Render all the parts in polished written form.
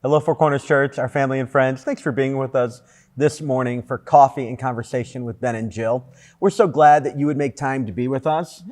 Hello, Four Corners Church, our family and friends. Thanks for being with us this morning for coffee and conversation with Ben and Jill. We're so glad that you would make time to be with us.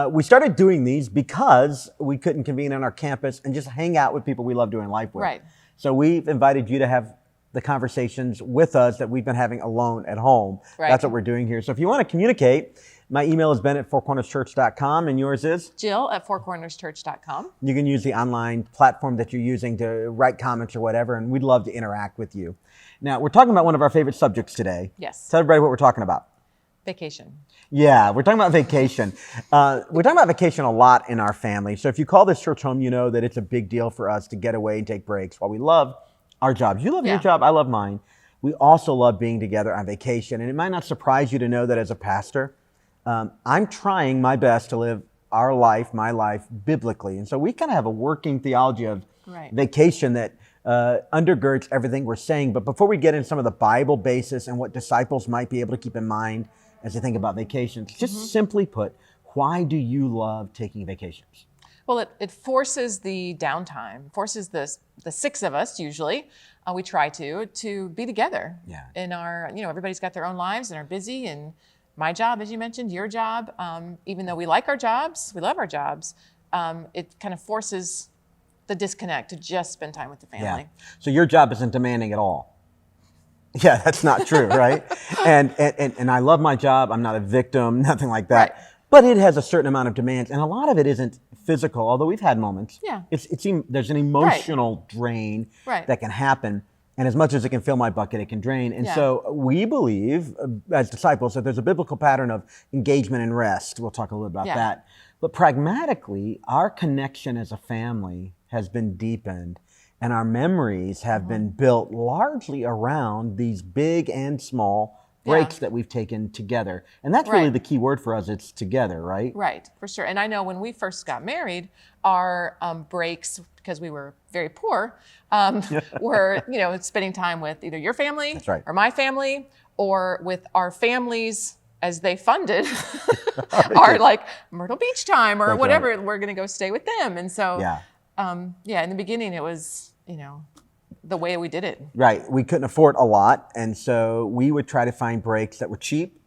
We started doing these because we couldn't convene on our campus and just hang out with people we love doing life with. Right. So we've invited you to have the conversations with us that we've been having alone at home. Right. That's what we're doing here. So if you want to communicate, my email is ben@fourcornerschurch.com and yours is? Jill at fourcornerschurch.com. You can use the online platform that you're using to write comments or whatever, and we'd love to interact with you. Now, we're talking about one of our favorite subjects today. Yes. Tell everybody what we're talking about. Vacation. Yeah, we're talking about vacation. We're talking about vacation a lot in our family. So if you call this church home, you know that it's a big deal for us to get away and take breaks. While we love our jobs. You love your job, I love mine. We also love being together on vacation. And it might not surprise you to know that as a pastor, I'm trying my best to live our life, my life, biblically. And so we kind of have a working theology of vacation that undergirds everything we're saying. But before we get into some of the Bible basis and what disciples might be able to keep in mind as they think about vacations, just simply put, why do you love taking vacations? Well, it forces the downtime, forces the six of us usually, we try to be together. Yeah. In our, everybody's got their own lives and are busy, and my job, as you mentioned, your job, even though we like our jobs, we love our jobs, it kind of forces the disconnect to just spend time with the family. Yeah. So your job isn't demanding at all. Yeah, that's not true, right? And I love my job. I'm not a victim, nothing like that. Right. But it has a certain amount of demands, and a lot of it isn't physical, although we've had moments. Yeah. There's an emotional drain that can happen. And as much as it can fill my bucket, it can drain. And so we believe, as disciples, that there's a biblical pattern of engagement and rest. We'll talk a little about that. But pragmatically, our connection as a family has been deepened, and our memories have been built largely around these big and small breaks that we've taken together. And that's really the key word for us. It's together, right? Right, for sure. And I know when we first got married, our breaks, because we were very poor, were, spending time with either your family or my family, or with our families as they funded our like Myrtle Beach time or whatever. We're going to go stay with them. And so, in the beginning, it was, the way we did it. Right. We couldn't afford a lot. And so we would try to find breaks that were cheap.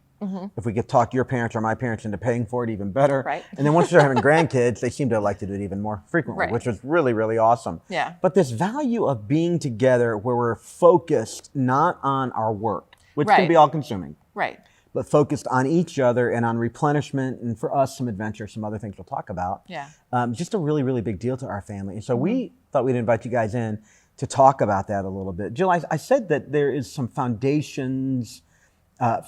If we could talk your parents or my parents into paying for it, even better. Right. And then once we started having grandkids, they seemed to like to do it even more frequently, which was really, really awesome. Yeah. But this value of being together where we're focused not on our work, which can be all consuming. Right. But focused on each other and on replenishment, and for us, some adventure, some other things we'll talk about. Yeah. Just a really, really big deal to our family. And so we thought we'd invite you guys in to talk about that a little bit. Jill, I said that there is some foundations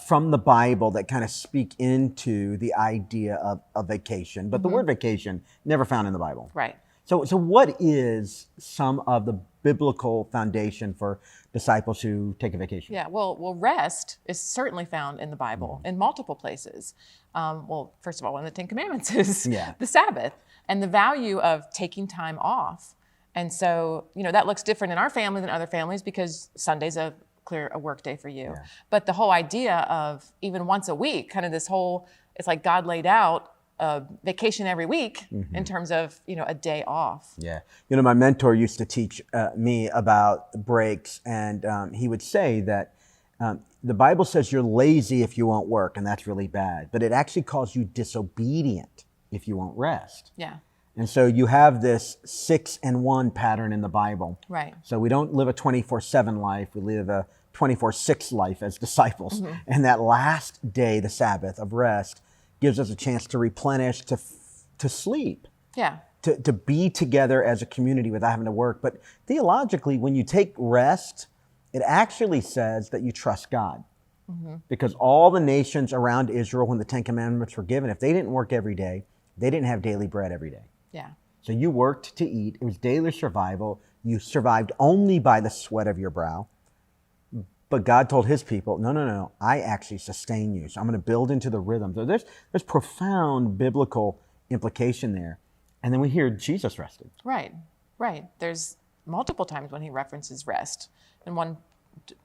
from the Bible that kind of speak into the idea of vacation, but the word vacation never found in the Bible. Right. So what is some of the biblical foundation for disciples who take a vacation? Yeah, well, rest is certainly found in the Bible in multiple places. First of all, one of the Ten Commandments is the Sabbath and the value of taking time off. And so, that looks different in our family than other families because Sunday's a work day for you. Yeah. But the whole idea of even once a week, kind of this whole, it's like God laid out a vacation every week in terms of, a day off. Yeah. My mentor used to teach me about breaks, and he would say that the Bible says you're lazy if you won't work, and that's really bad. But it actually calls you disobedient if you won't rest. Yeah. And so you have this 6-and-1 pattern in the Bible. Right. So we don't live a 24/7 life. We live a 24/6 life as disciples. And that last day, the Sabbath of rest, gives us a chance to replenish, to sleep. Yeah. To be together as a community without having to work. But theologically, when you take rest, it actually says that you trust God. Because all the nations around Israel, when the Ten Commandments were given, if they didn't work every day, they didn't have daily bread every day. Yeah. So you worked to eat. It was daily survival. You survived only by the sweat of your brow. But God told his people, no, I actually sustain you. So I'm going to build into the rhythm. So there's profound biblical implication there. And then we hear Jesus rested. Right. There's multiple times when he references rest. In one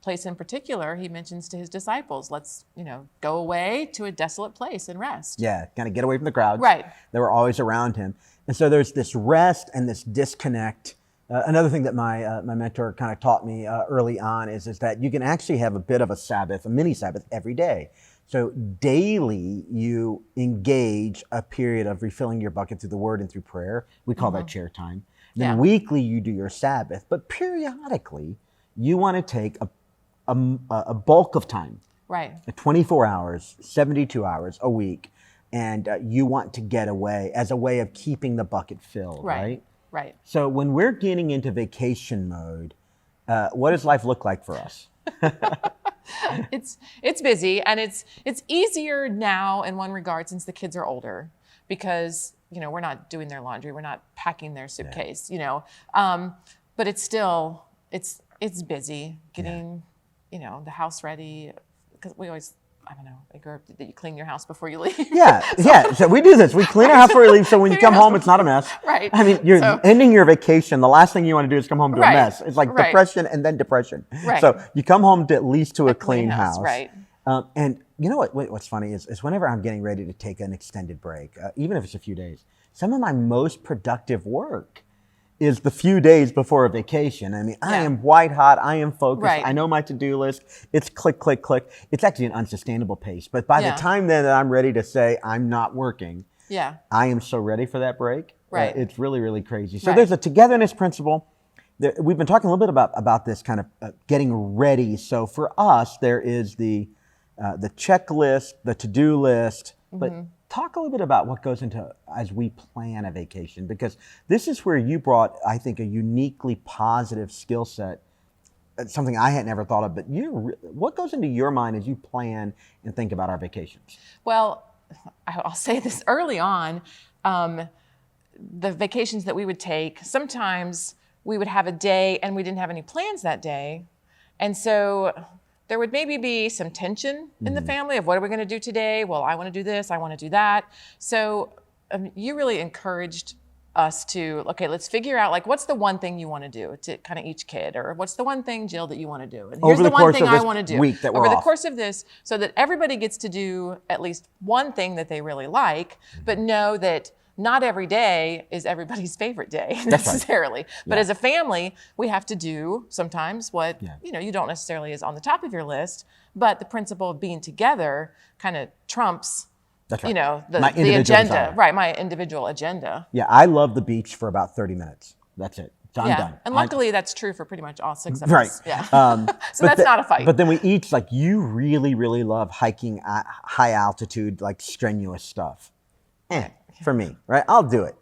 place in particular, he mentions to his disciples, let's, go away to a desolate place and rest. Yeah, kind of get away from the crowds. Right. They were always around him. And so there's this rest and this disconnect Another thing that my mentor kind of taught me early on is that you can actually have a bit of a Sabbath, a mini Sabbath every day. So daily you engage a period of refilling your bucket through the Word and through prayer. We call that chair time. Then weekly you do your Sabbath, but periodically you want to take a bulk of time, right? 24 hours, 72 hours a week, and you want to get away as a way of keeping the bucket filled, right? Right. So when we're getting into vacation mode, what does life look like for us? It's busy, and it's easier now in one regard since the kids are older, because we're not doing their laundry, we're not packing their suitcase, but it's still it's busy getting the house ready, because we always, I don't know, that you clean your house before you leave. Yeah. So we do this. We clean our house before we leave, so when you come home, it's not a mess. Right. I mean, you're ending your vacation. The last thing you want to do is come home to a mess. It's like depression and then depression. Right. So you come home to at least to a clean house. Right. And you know what's funny is whenever I'm getting ready to take an extended break, even if it's a few days, some of my most productive work is the few days before a vacation. I mean, I am white hot, I am focused, I know my to-do list, it's click, click, click. It's actually an unsustainable pace. But by the time then that I'm ready to say I'm not working, I am so ready for that break. Right. It's really, really crazy. So there's a togetherness principle. We've been talking a little bit about this kind of getting ready. So for us, there is the checklist, the to-do list, but talk a little bit about what goes into as we plan a vacation, because this is where you brought, I think, a uniquely positive skill set, something I had never thought of. But what goes into your mind as you plan and think about our vacations? Well, I'll say this early on, the vacations that we would take, sometimes we would have a day and we didn't have any plans that day. And so there would maybe be some tension in the family of, what are we going to do today? Well, I want to do this, I want to do that. So you really encouraged us to, okay, let's figure out, like, what's the one thing you want to do to kind of each kid, or what's the one thing, Jill, that you want to do? And here's the one thing I want to do over the course of this, so that everybody gets to do at least one thing that they really like, but know that not every day is everybody's favorite day necessarily. But as a family, we have to do sometimes what you don't necessarily is on the top of your list, but the principle of being together kind of trumps the agenda. Right, my individual agenda. Yeah, I love the beach for about 30 minutes. That's it. I'm done. And luckily that's true for pretty much all 6 of us. Right. Yeah. So that's not a fight. But then we each, like, you really, really love hiking at high altitude, like strenuous stuff. For me, right? I'll do it.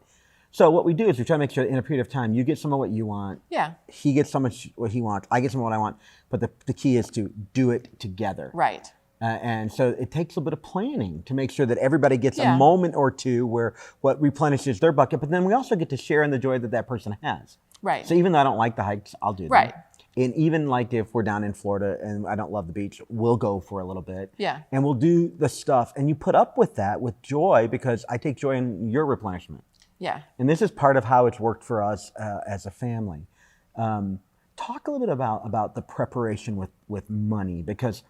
So what we do is we try to make sure that in a period of time, you get some of what you want. Yeah. He gets some of what he wants. I get some of what I want. But the key is to do it together. Right. And so it takes a bit of planning to make sure that everybody gets a moment or two where what replenishes their bucket. But then we also get to share in the joy that person has. Right. So even though I don't like the hikes, I'll do them. Right. And even like if we're down in Florida and I don't love the beach, we'll go for a little bit. Yeah. And we'll do the stuff. And you put up with that with joy, because I take joy in your replenishment. Yeah. And this is part of how it's worked for us as a family. Talk a little bit about the preparation with money, because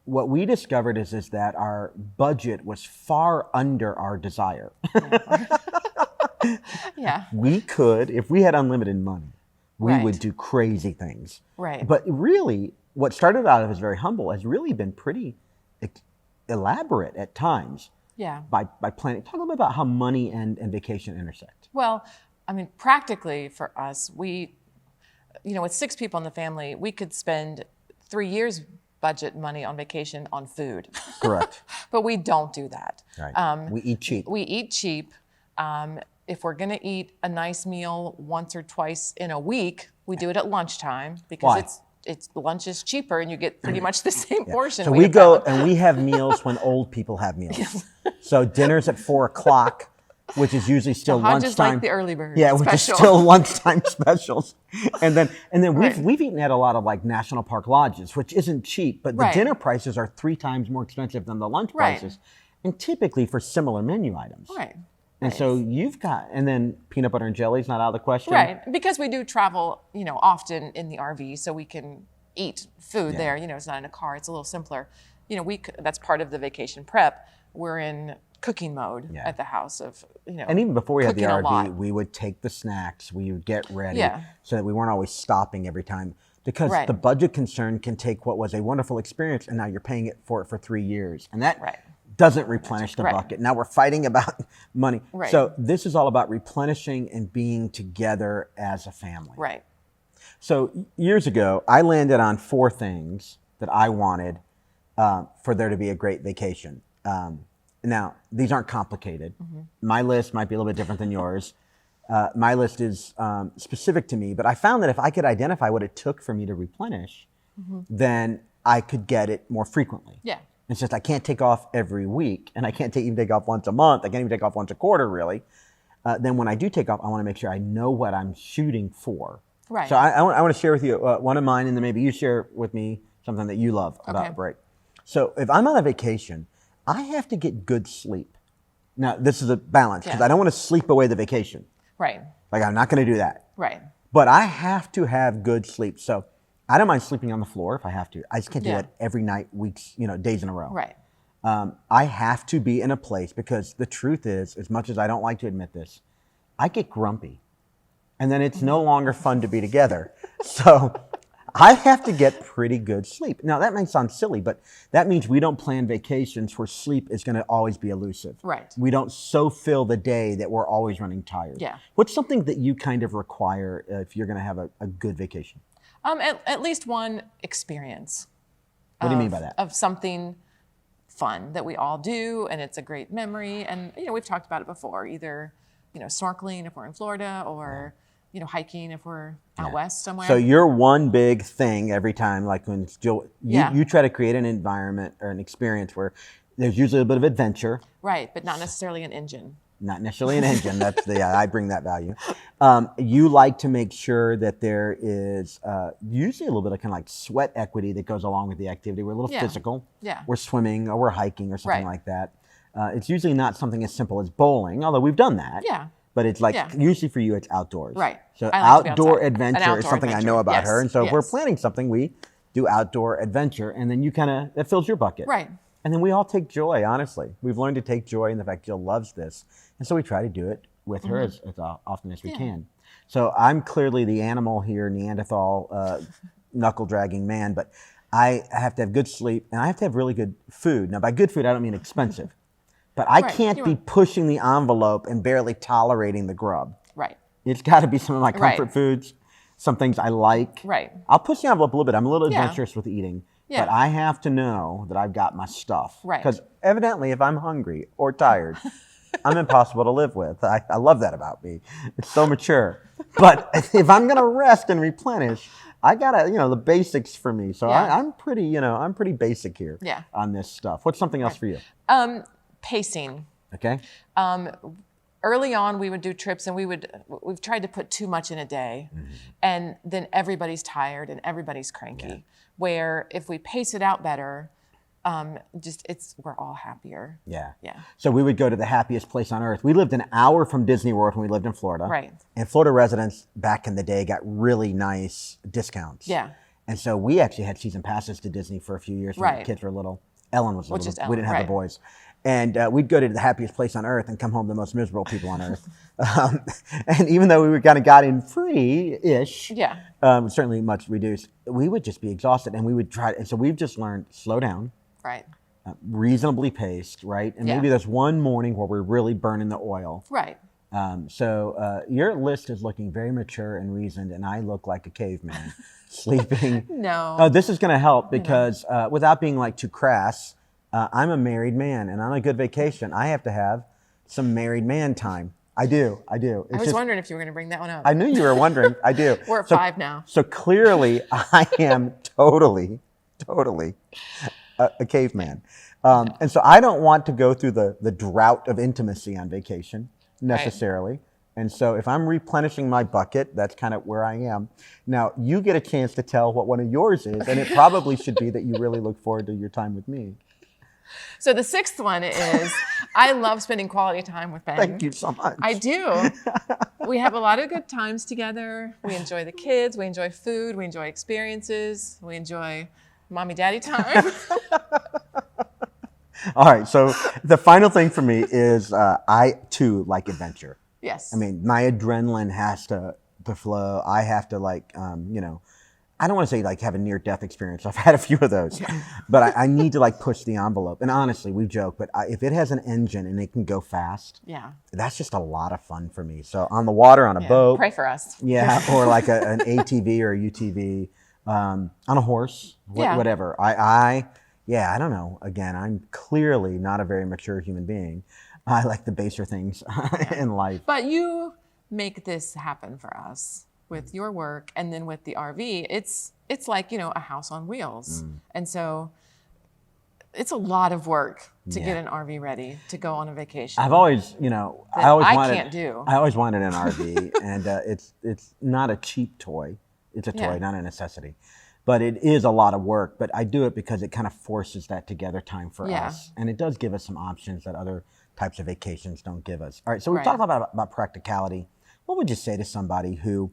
what we discovered is that our budget was far under our desire. Yeah. We could, if we had unlimited money, we would do crazy things. Right. But really, what started out as very humble has really been pretty elaborate at times. Yeah. By planning. Talk a little bit about how money and vacation intersect. Well, I mean, practically for us, we, with 6 people in the family, we could spend 3 years budget money on vacation on food. Correct. But we don't do that. Right. We eat cheap. We eat cheap. If we're going to eat a nice meal once or twice in a week, we do it at lunchtime, because it's lunch is cheaper and you get pretty much the same portion. So we go and we have meals when old people have meals. So dinner's at 4 o'clock, which is usually still Hodges lunchtime. like the early bird which is still lunchtime specials. And then Right. we've eaten at a lot of like national park lodges, which isn't cheap, but the dinner prices are 3 times more expensive than the lunch prices, and typically for similar menu items. Right. And so you've got, and then peanut butter and jelly is not out of the question. Right, because we do travel, often in the RV, so we can eat food there. It's not in a car; it's a little simpler. That's part of the vacation prep. We're in cooking mode at the house of, And even before we had the cooking a RV, lot. we would take the snacks, we would get ready Yeah. so that we weren't always stopping every time. Because Right. the budget concern can take what was a wonderful experience and now you're paying it for 3 years. And that Right. doesn't replenish the Right. bucket. Now we're fighting about money. Right. So this is all about replenishing and being together as a family. Right. So years ago, I landed on 4 things that I wanted for there to be a great vacation. Now, these aren't complicated. My list might be a little bit different than yours. My list is specific to me, but I found that if I could identify what it took for me to replenish, then I could get it more frequently. Yeah. It's just I can't take off every week, and I can't even take off once a month. I can't even take off once a quarter, really. Then when I do take off, I want to make sure I know what I'm shooting for. Right. So I want to share with you one of mine, and then maybe you share with me something that you love about a break. So if I'm on a vacation, I have to get good sleep. Now, this is a balance because I don't want to sleep away the vacation. Right. Like, I'm not going to do that. Right. But I have to have good sleep. So I don't mind sleeping on the floor if I have to. I just can't do that every night, weeks, days in a row. Right. I have to be in a place because the truth is, as much as I don't like to admit this, I get grumpy. And then it's no longer fun to be together. So I have to get pretty good sleep. Now, that might sound silly, but that means we don't plan vacations where sleep is going to always be elusive. Right. We don't so fill the day that we're always running tired. Yeah. What's something that you kind of require if you're going to have a good vacation? At least one experience. What do you mean by that? Of something fun that we all do, and it's a great memory. And we've talked about it before. Either snorkeling if we're in Florida, or hiking if we're out west somewhere. So you're one big thing every time, like when you try to create an environment or an experience where there's usually a bit of adventure. Right, but not necessarily an engine. Not necessarily an engine. That's I bring that value. You like to make sure that there is usually a little bit of kind of like sweat equity that goes along with the activity. We're a little physical. Yeah. We're swimming or we're hiking or something like that. It's usually not something as simple as bowling, although we've done that. Yeah. But it's like usually for you, it's outdoors. Right. So I like to be outdoor outside. adventure is something I know about her. And so if we're planning something, we do outdoor adventure, and then that fills your bucket. Right. And then we all take joy, honestly. We've learned to take joy in the fact Jill loves this. And so we try to do it with her as often as we can. So I'm clearly the animal here, Neanderthal, knuckle-dragging man, but I have to have good sleep, and I have to have really good food. Now, by good food, I don't mean expensive. But I can't be pushing the envelope and barely tolerating the grub. Right. It's got to be some of my comfort foods, some things I like. Right. I'll push the envelope a little bit. I'm a little adventurous with eating. Yeah. But I have to know that I've got my stuff. Right. Because evidently, if I'm hungry or tired, I'm impossible to live with. I love that about me. It's so mature. But if I'm going to rest and replenish, I got to, the basics for me. So I'm pretty basic here on this stuff. What's something else for you? Pacing. Okay. Early on, we would do trips, and we've tried to put too much in a day, and then everybody's tired and everybody's cranky. Yeah. Where if we pace it out better, we're all happier. Yeah. Yeah. So we would go to the happiest place on earth. We lived an hour from Disney World when we lived in Florida. Right. And Florida residents back in the day got really nice discounts. Yeah. And so we actually had season passes to Disney for a few years when the kids were little. Ellen was little. We didn't have the boys. And we'd go to the happiest place on earth and come home the most miserable people on earth. And even though we kind of got in free-ish, certainly much reduced, we would just be exhausted. And we would try. And so we've just learned slow down. Right. Reasonably paced, right? And maybe there's one morning where we're really burning the oil. Right. So your list is looking very mature and reasoned, and I look like a caveman sleeping. No. Oh, this is going to help because without being like too crass, I'm a married man, and on a good vacation, I have to have some married man time. I do. I was wondering if you were going to bring that one up. I knew you were wondering. I do. We're at 5 now. So clearly, I am totally a caveman. And so I don't want to go through the drought of intimacy on vacation necessarily. Right. And so if I'm replenishing my bucket, that's kind of where I am. Now, you get a chance to tell what one of yours is, and it probably should be that you really look forward to your time with me. So the 6th one is, I love spending quality time with Ben. Thank you so much. I do. We have a lot of good times together. We enjoy the kids. We enjoy food. We enjoy experiences. We enjoy mommy-daddy time. All right. So the final thing for me is I too like adventure. Yes. I mean, my adrenaline has to flow. I have to I don't want to say like have a near death experience. I've had a few of those, but I need to like push the envelope. And honestly, we joke, but if it has an engine and it can go fast, that's just a lot of fun for me. So on the water, on a boat. Pray for us. Yeah. Or like an ATV or a UTV, on a horse, whatever. I don't know. Again, I'm clearly not a very mature human being. I like the baser things in life. But you make this happen for us with your work, and then with the RV, it's like, a house on wheels. And so it's a lot of work to get an RV ready to go on a vacation. I've always, I can't do. I always wanted an RV, and it's not a cheap toy. It's a toy, not a necessity. But it is a lot of work. But I do it because it kind of forces that together time for us, and it does give us some options that other types of vacations don't give us. All right, so we talked about practicality. What would you say to somebody who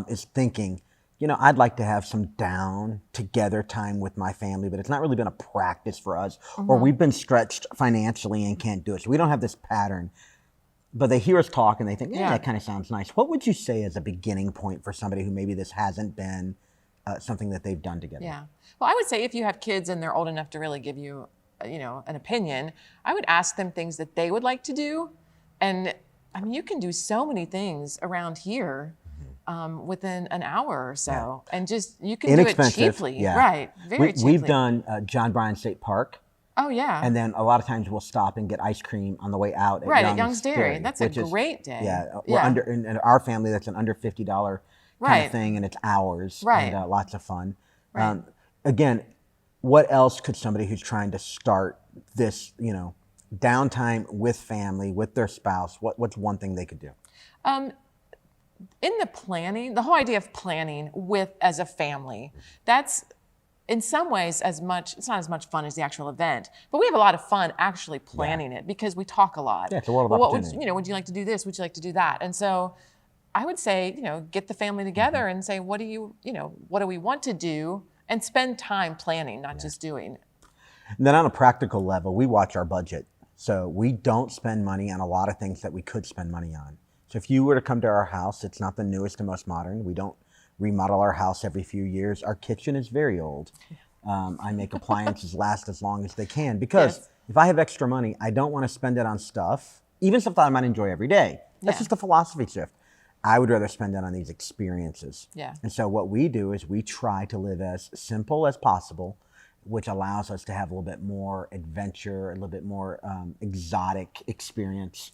is thinking, I'd like to have some down together time with my family, but it's not really been a practice for us, or we've been stretched financially and can't do it. So we don't have this pattern, but they hear us talk and they think, that kind of sounds nice. What would you say as a beginning point for somebody who maybe this hasn't been something that they've done together? Yeah. Well, I would say if you have kids and they're old enough to really give you, an opinion, I would ask them things that they would like to do. And I mean, you can do so many things around here within an hour or so, and just you can do it cheaply, right? Very cheaply. We've done John Bryan State Park. Oh yeah. And then a lot of times we'll stop and get ice cream on the way out at Young's Dairy. That's a great day. Yeah, we're in our family, that's an under $50 kind of thing, and it's ours, and lots of fun. Right. Again, what else could somebody who's trying to start this, downtime with family, with their spouse, what's one thing they could do? In the planning, the whole idea of planning as a family, that's in some ways it's not as much fun as the actual event, but we have a lot of fun actually planning it because we talk a lot. Yeah, it's a world of opportunity. Would you like to do this? Would you like to do that? And so I would say, get the family together and say, what do we want to do? And spend time planning, not just doing. And then on a practical level, we watch our budget. So we don't spend money on a lot of things that we could spend money on. So if you were to come to our house, it's not the newest and most modern. We don't remodel our house every few years. Our kitchen is very old. I make appliances last as long as they can because if I have extra money, I don't want to spend it on stuff, even stuff that I might enjoy every day. That's just a philosophy shift. I would rather spend it on these experiences. Yeah. And so what we do is we try to live as simple as possible, which allows us to have a little bit more adventure, a little bit more exotic experience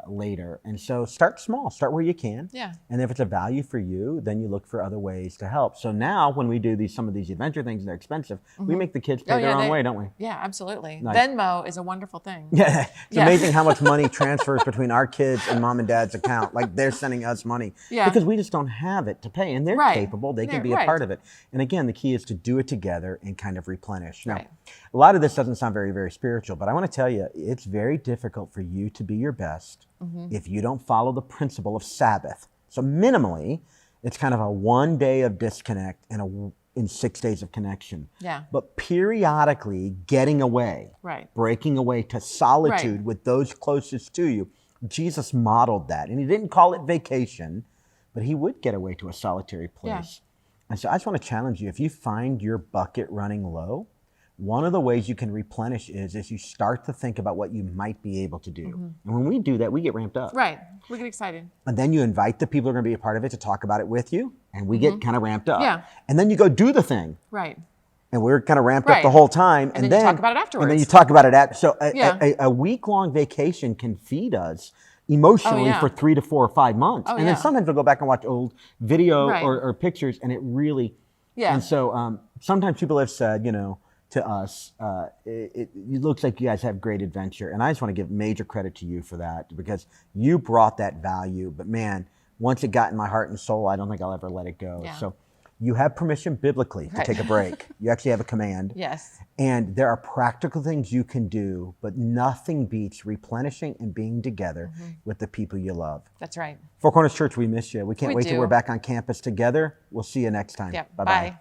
later. And so start small, start where you can. Yeah. And if it's a value for you, then you look for other ways to help. So now when we do some of these adventure things and they're expensive, we make the kids pay their own way, don't we? Yeah, absolutely. Nice. Venmo is a wonderful thing. Yeah, it's amazing how much money transfers between our kids and mom and dad's account. Like they're sending us money because we just don't have it to pay. And they're capable, they can be a part of it. And again, the key is to do it together and kind of replenish. Now, a lot of this doesn't sound very, very spiritual, but I want to tell you, it's very difficult for you to be your best if you don't follow the principle of Sabbath. So minimally, it's kind of a 1 day of disconnect and 6 days of connection. Yeah. But periodically getting away, breaking away to solitude with those closest to you. Jesus modeled that, and he didn't call it vacation, but he would get away to a solitary place. Yeah. And so I just want to challenge you, if you find your bucket running low, one of the ways you can replenish is you start to think about what you might be able to do. And when we do that, we get ramped up. Right. We get excited. And then you invite the people who are going to be a part of it to talk about it with you, and we get kind of ramped up. Yeah. And then you go do the thing. Right. And we're kind of ramped up the whole time. And then you talk about it afterwards. And then you talk about it so a week-long vacation can feed us emotionally for 3 to 4 or 5 months. And then sometimes we'll go back and watch old video or pictures, and it really, and so sometimes people have said, to us, it looks like you guys have great adventure. And I just want to give major credit to you for that, because you brought that value. But man, once it got in my heart and soul, I don't think I'll ever let it go. Yeah. So you have permission biblically to take a break. You actually have a command. Yes. And there are practical things you can do, but nothing beats replenishing and being together with the people you love. That's right. Four Corners Church, we miss you. We can't wait till we're back on campus together. We'll see you next time. Yep. Bye-bye. Bye.